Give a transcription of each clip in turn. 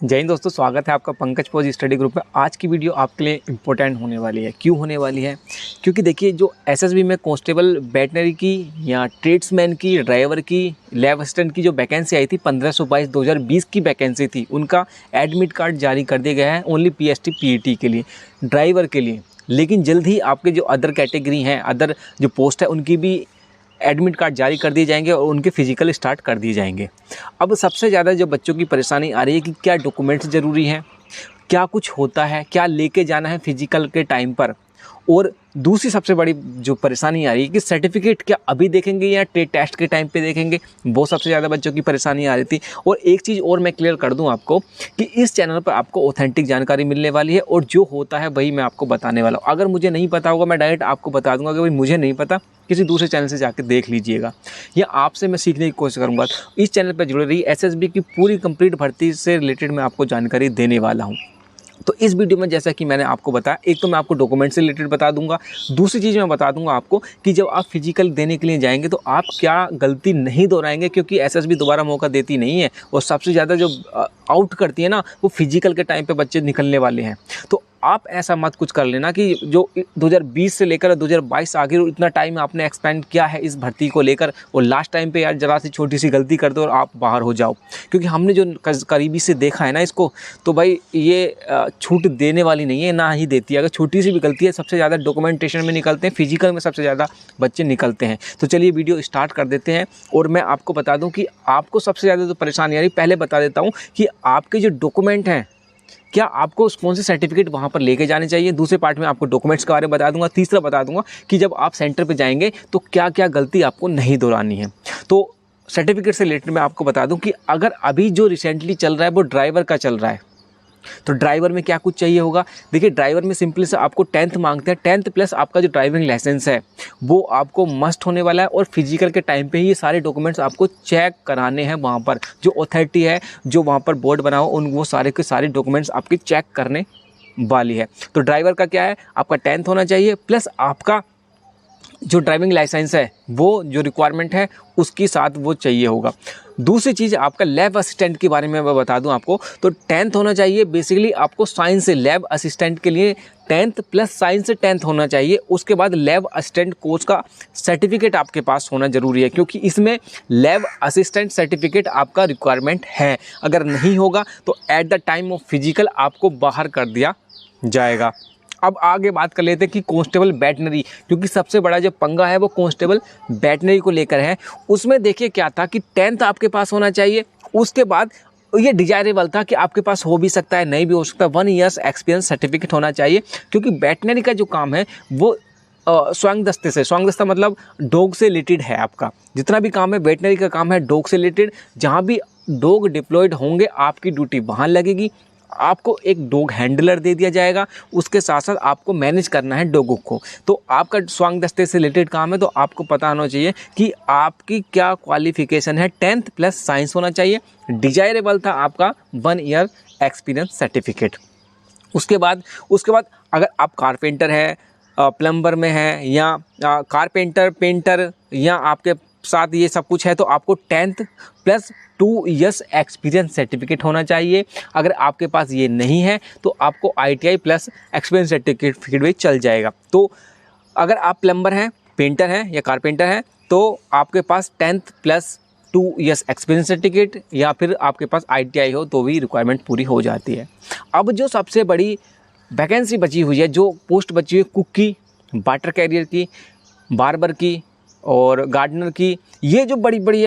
जय हिंद दोस्तों, स्वागत है आपका पंकज फौजी स्टडी ग्रुप में। आज की वीडियो आपके लिए इम्पोर्टेंट होने वाली है। क्यों होने वाली है? क्योंकि देखिए, जो एसएसबी में कांस्टेबल वेटनरी की या ट्रेड्समैन की, ड्राइवर की, लैब असिस्टेंट की जो वैकेंसी आई थी 15/22/2020 की वैकेंसी थी, उनका एडमिट कार्ड जारी कर दिया गया है ओनली पीएसटी पीईटी के लिए, ड्राइवर के लिए। लेकिन जल्द ही आपके जो अदर कैटेगरी हैं, अदर जो पोस्ट है, उनकी भी एडमिट कार्ड जारी कर दिए जाएंगे और उनके फिजिकल स्टार्ट कर दिए जाएंगे। अब सबसे ज़्यादा जो बच्चों की परेशानी आ रही है कि क्या डॉक्यूमेंट्स ज़रूरी हैं, क्या कुछ होता है, क्या लेके जाना है फिजिकल के टाइम पर। और दूसरी सबसे बड़ी जो परेशानी आ रही है कि सर्टिफिकेट क्या अभी देखेंगे या टेस्ट के टाइम पे देखेंगे, वो सबसे ज़्यादा बच्चों की परेशानी आ रही थी। और एक चीज़ और मैं क्लियर कर दूं आपको कि इस चैनल पर आपको ऑथेंटिक जानकारी मिलने वाली है और जो होता है वही मैं आपको बताने वाला हूँ। अगर मुझे नहीं पता होगा मैं डायरेक्ट आपको बता दूंगा कि भाई मुझे नहीं पता, किसी दूसरे चैनल से जाकर देख लीजिएगा, या आपसे मैं सीखने की कोशिश करूँगा। इस चैनल पर जुड़े रही एसएसबी की पूरी कंप्लीट भर्ती से रिलेटेड मैं आपको जानकारी देने वाला हूँ। तो इस वीडियो में जैसा कि मैंने आपको बताया, एक तो मैं आपको डॉक्यूमेंट से रिलेटेड बता दूंगा, दूसरी चीज़ मैं बता दूंगा आपको कि जब आप फिजिकल देने के लिए जाएंगे तो आप क्या गलती नहीं दोहराएंगे, क्योंकि एसएसबी दोबारा मौका देती नहीं है। और सबसे ज़्यादा जो आउट करती है ना, वो फिजिकल के टाइम पे बच्चे निकलने वाले हैं। तो आप ऐसा मत कुछ कर लेना कि जो 2020 से लेकर 2022 आगे इतना टाइम आपने एक्सपेंड किया है इस भर्ती को लेकर, और लास्ट टाइम पे यार ज़रा सी छोटी सी गलती कर दो और आप बाहर हो जाओ। क्योंकि हमने जो करीबी से देखा है ना इसको, तो भाई ये छूट देने वाली नहीं है, ना ही देती है। अगर छोटी सी भी गलती है, सबसे ज़्यादा डॉक्यूमेंटेशन में निकलते हैं, फिजिकल में सबसे ज़्यादा बच्चे निकलते हैं। तो चलिए वीडियो स्टार्ट कर देते हैं। और मैं आपको बता दूँ कि आपको सबसे ज़्यादा जो परेशानी आ रही, पहले बता देता हूँ कि आपके जो डॉक्यूमेंट हैं, क्या आपको कौन से सर्टिफिकेट वहाँ पर लेके जाने चाहिए। दूसरे पार्ट में आपको डॉक्यूमेंट्स के बारे में बता दूंगा। तीसरा बता दूंगा कि जब आप सेंटर पे जाएंगे तो क्या क्या गलती आपको नहीं दोहरानी है। तो सर्टिफिकेट से रिलेटेड मैं आपको बता दूं कि अगर अभी जो रिसेंटली चल रहा है वो ड्राइवर का चल रहा है, तो ड्राइवर में क्या कुछ चाहिए होगा। देखिए, ड्राइवर में सिंपली से आपको 10th मांगते हैं। 10th प्लस आपका जो ड्राइविंग लाइसेंस है वो आपको मस्ट होने वाला है। और फिजिकल के टाइम पे ही ये सारे डॉक्यूमेंट्स आपको चेक कराने हैं। वहाँ पर जो अथॉरिटी है, जो वहाँ पर बोर्ड बना हो, वो सारे के सारे डॉक्यूमेंट्स आपके चेक करने वाली है। तो ड्राइवर का क्या है, आपका 10th होना चाहिए, प्लस आपका जो ड्राइविंग लाइसेंस है वो जो रिक्वायरमेंट है उसके साथ वो चाहिए होगा। दूसरी चीज़, आपका लैब असिस्टेंट के बारे में मैं बता दूं आपको, तो 10th होना चाहिए। बेसिकली आपको साइंस से लैब असिस्टेंट के लिए 10th प्लस साइंस से 10th होना चाहिए। उसके बाद लैब असिस्टेंट कोर्स का सर्टिफिकेट आपके पास होना ज़रूरी है, क्योंकि इसमें लैब असिस्टेंट सर्टिफिकेट आपका रिक्वायरमेंट है। अगर नहीं होगा तो eight the time of physical आपको बाहर कर दिया जाएगा। अब आगे बात कर लेते हैं कि कांस्टेबल वेटनरी, क्योंकि सबसे बड़ा जो पंगा है वो कांस्टेबल वेटनरी को लेकर है। उसमें देखिए क्या था कि 10th आपके पास होना चाहिए। उसके बाद ये डिजायरेबल था कि आपके पास हो भी सकता है, नहीं भी हो सकता, 1 ईयर्स एक्सपीरियंस सर्टिफिकेट होना चाहिए। क्योंकि वेटनरी का जो काम है वो स्वांग दस्ते से, स्वांग दस्ता मतलब डॉग से रिलेटेड है। आपका जितना भी काम है वेटनरी का काम है डॉग से रिलेटेड। जहाँ भी डॉग डिप्लॉयड होंगे आपकी ड्यूटी वहाँ लगेगी। आपको एक डॉग हैंडलर दे दिया जाएगा, उसके साथ साथ आपको मैनेज करना है डॉगों को। तो आपका स्वांग दस्ते से रिलेटेड काम है, तो आपको पता होना चाहिए कि आपकी क्या क्वालिफिकेशन है। 10th प्लस साइंस होना चाहिए। डिजायरेबल था आपका 1 ईयर एक्सपीरियंस सर्टिफिकेट। उसके बाद अगर आप कारपेंटर है, प्लम्बर में है, या कारपेंटर, पेंटर, या आपके साथ ये सब कुछ है, तो आपको 10th plus 2 years experience certificate होना चाहिए। अगर आपके पास ये नहीं है तो आपको ITI प्लस एक्सपीरियंस सर्टिफिकेट भी चल जाएगा। तो अगर आप प्लम्बर हैं, पेंटर हैं या कारपेंटर हैं, तो आपके पास 10th plus 2 years experience certificate, या फिर आपके पास ITI हो तो भी रिक्वायरमेंट पूरी हो जाती है। अब जो सबसे बड़ी वैकेंसी बची हुई है, जो पोस्ट बची हुई है, कुक की, वाटर कैरियर की, बार्बर की और गार्डनर की, ये जो बड़ी बड़ी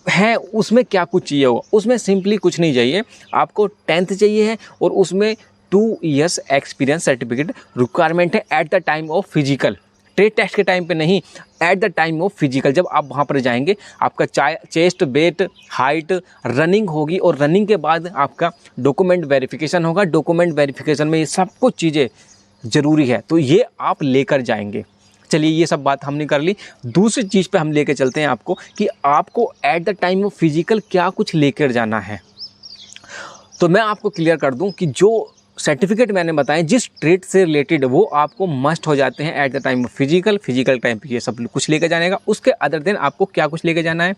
हैं, उसमें क्या कुछ चाहिए होगा। उसमें सिंपली कुछ नहीं चाहिए, आपको 10th चाहिए है और उसमें 2 ईयर्स एक्सपीरियंस सर्टिफिकेट रिक्वायरमेंट है at the time of physical. Trade test के टाइम पे नहीं, at the time of physical. जब आप वहाँ पर जाएंगे आपका चेस्ट, वेट, हाइट, रनिंग होगी, और रनिंग के बाद आपका डॉक्यूमेंट वेरिफिकेशन होगा। डॉक्यूमेंट वेरिफिकेशन में ये सब कुछ चीज़ें ज़रूरी है, तो ये आप लेकर जाएंगे। चलिए, ये सब बात हमने कर ली। दूसरी चीज़ पे हम लेकर चलते हैं आपको कि आपको eight the time of physical क्या कुछ लेकर जाना है। तो मैं आपको क्लियर कर दूं कि जो सर्टिफिकेट मैंने बताए जिस ट्रेड से रिलेटेड वो आपको मस्ट हो जाते हैं eight the time of physical time पे ये सब कुछ लेके जाने का। उसके अदर दिन आपको क्या कुछ लेके जाना है,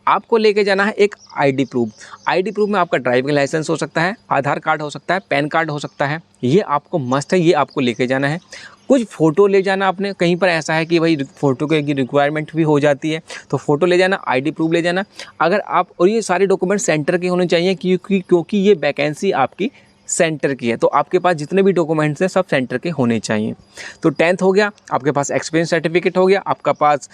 आपको लेके जाना है एक आईडी प्रूफ। आईडी प्रूफ में आपका ड्राइविंग लाइसेंस हो सकता है, आधार कार्ड हो सकता है, पैन कार्ड हो सकता है, ये आपको मस्ट है, ये आपको लेके जाना है। कुछ फ़ोटो ले जाना आपने, कहीं पर ऐसा है कि भाई फ़ोटो की रिक्वायरमेंट भी हो जाती है तो फ़ोटो ले जाना, आईडी प्रूफ ले जाना अगर आप, और ये सारे डॉक्यूमेंट सेंटर के होने चाहिए क्योंकि ये वैकेंसी आपकी सेंटर की है, तो आपके पास जितने भी डॉक्यूमेंट्स हैं सब सेंटर के होने चाहिए। तो 10th हो गया, आपके पास एक्सपीरियंस सर्टिफिकेट हो गया, आपका पास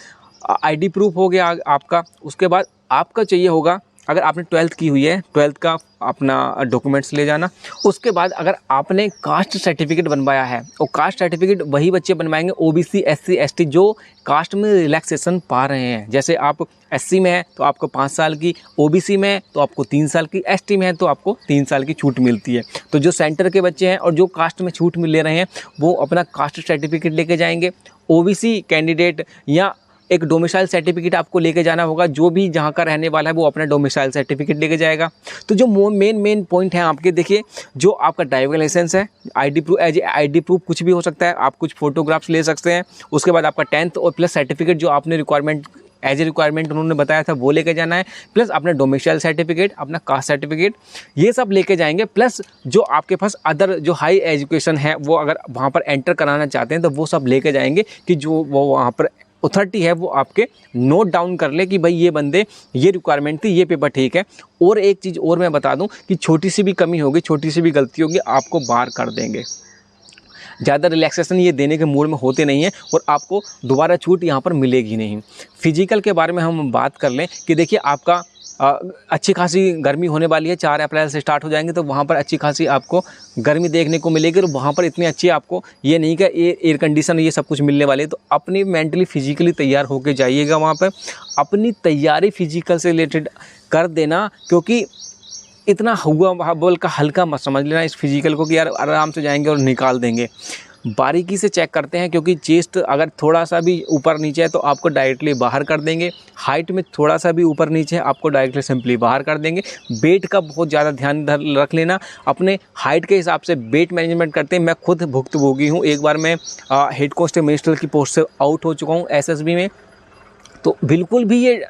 आईडी प्रूफ हो गया आपका। उसके बाद आपका चाहिए होगा, अगर आपने 12th की हुई है 12th का अपना डॉक्यूमेंट्स ले जाना। उसके बाद अगर आपने कास्ट सर्टिफिकेट बनवाया है, और कास्ट सर्टिफिकेट वही बच्चे बनवाएंगे ओबीसी SC ST जो कास्ट में रिलैक्सेशन पा रहे हैं। जैसे आप SC में है तो आपको 5 साल की, OBC में है तो आपको 3 साल की, ST में है तो आपको 3 साल की छूट मिलती है। तो जो सेंटर के बच्चे हैं और जो कास्ट में छूट ले रहे हैं वो अपना कास्ट सर्टिफिकेट लेके जाएंगे। OBC कैंडिडेट या एक डोमिसाइल सर्टिफिकेट आपको लेके जाना होगा, जो भी जहाँ का रहने वाला है वो अपना डोमिसाइल सर्टिफिकेट लेके जाएगा। तो जो मेन पॉइंट है आपके, देखिए जो आपका ड्राइविंग लाइसेंस है, ID proof, as ID proof कुछ भी हो सकता है, आप कुछ फोटोग्राफ्स ले सकते हैं। उसके बाद आपका 10th और प्लस सर्टिफिकेट जो आपने रिक्वायरमेंट एज ए रिक्वायरमेंट उन्होंने बताया था वो लेके जाना है, प्लस अपना डोमिसाइल सर्टिफिकेट, अपना कास्ट सर्टिफिकेट, ये सब लेके जाएंगे। प्लस जो आपके पास अदर जो हाई एजुकेशन है वो अगर वहाँ पर एंटर कराना चाहते हैं तो वो सब लेके जाएंगे, कि जो वो वहाँ पर अथॉरिटी है वो आपके नोट डाउन कर ले कि भाई ये बंदे ये रिक्वायरमेंट थी, ये पेपर ठीक है। और एक चीज़ और मैं बता दूं कि छोटी सी भी कमी होगी, छोटी सी भी गलती होगी, आपको बाहर कर देंगे। ज़्यादा रिलैक्सेशन ये देने के मूड में होते नहीं हैं और आपको दोबारा छूट यहाँ पर मिलेगी नहीं। फिजिकल के बारे में हम बात कर लें कि देखिए आपका अच्छी खासी गर्मी होने वाली है, 4 अप्रैल से स्टार्ट हो जाएंगे तो वहाँ पर अच्छी खासी आपको गर्मी देखने को मिलेगी। और वहाँ पर इतनी अच्छी आपको ये नहीं कि एयर कंडीशन ये सब कुछ मिलने वाले है। तो अपनी मेंटली फिजिकली तैयार होके जाइएगा वहाँ पर, अपनी तैयारी फिजिकल से रिलेटेड कर देना, क्योंकि इतना हुआ बोल का हल्का मत समझ लेना इस फिजिकल को कि यार आराम से जाएंगे और निकाल देंगे। बारीकी से चेक करते हैं, क्योंकि चेस्ट अगर थोड़ा सा भी ऊपर नीचे है तो आपको डायरेक्टली बाहर कर देंगे। हाइट में थोड़ा सा भी ऊपर नीचे है आपको डायरेक्टली सिंपली बाहर कर देंगे। वेट का बहुत ज़्यादा ध्यान रख लेना, अपने हाइट के हिसाब से वेट मैनेजमेंट करते हैं। मैं खुद भुक्तभोगी हूँ, एक बार मैं हेड कांस्टेबल मिनिस्टर की पोस्ट से आउट हो चुका हूँ SSB में। तो बिल्कुल भी ये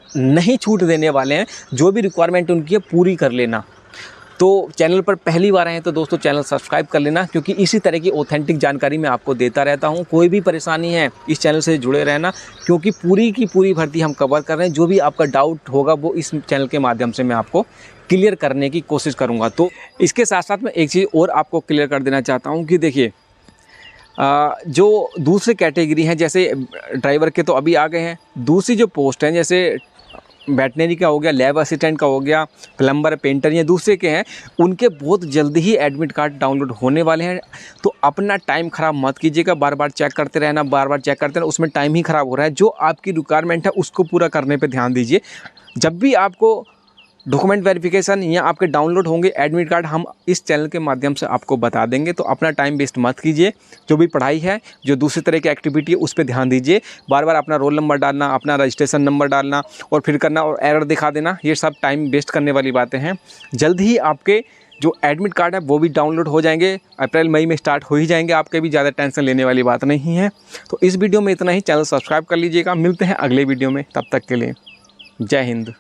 नहीं छूट देने वाले हैं, जो भी रिक्वायरमेंट उनकी है पूरी कर लेना। तो चैनल पर पहली बार आए हैं तो दोस्तों चैनल सब्सक्राइब कर लेना, क्योंकि इसी तरह की ऑथेंटिक जानकारी मैं आपको देता रहता हूं। कोई भी परेशानी है इस चैनल से जुड़े रहना, क्योंकि पूरी की पूरी भर्ती हम कवर कर रहे हैं। जो भी आपका डाउट होगा वो इस चैनल के माध्यम से मैं आपको क्लियर करने की कोशिश करूँगा। तो इसके साथ साथ मैं एक चीज़ और आपको क्लियर कर देना चाहता हूँ कि देखिए जो दूसरी कैटेगरी हैं, जैसे ड्राइवर के तो अभी आ गए हैं, दूसरी जो पोस्ट हैं जैसे वेटनरी का हो गया, लैब असिस्टेंट का हो गया, प्लम्बर, पेंटर, ये दूसरे के हैं, उनके बहुत जल्दी ही एडमिट कार्ड डाउनलोड होने वाले हैं। तो अपना टाइम ख़राब मत कीजिएगा, बार बार चेक करते रहना, बार बार चेक करते रहना, उसमें टाइम ही ख़राब हो रहा है। जो आपकी रिक्वायरमेंट है उसको पूरा करने पे ध्यान दीजिए। जब भी आपको डॉक्यूमेंट वेरिफिकेशन या आपके डाउनलोड होंगे एडमिट कार्ड, हम इस चैनल के माध्यम से आपको बता देंगे। तो अपना टाइम वेस्ट मत कीजिए, जो भी पढ़ाई है, जो दूसरी तरह की एक्टिविटी है उस पर ध्यान दीजिए। बार बार अपना रोल नंबर डालना, अपना रजिस्ट्रेशन नंबर डालना और फिर करना और एरर दिखा देना, ये सब टाइम वेस्ट करने वाली बातें हैं। जल्द ही आपके जो एडमिट कार्ड है वो भी डाउनलोड हो जाएंगे, अप्रैल मई में स्टार्ट हो ही जाएंगे आपके भी, ज़्यादा टेंशन लेने वाली बात नहीं है। तो इस वीडियो में इतना ही, चैनल सब्सक्राइब कर लीजिएगा। मिलते हैं अगले वीडियो में, तब तक के लिए जय हिंद।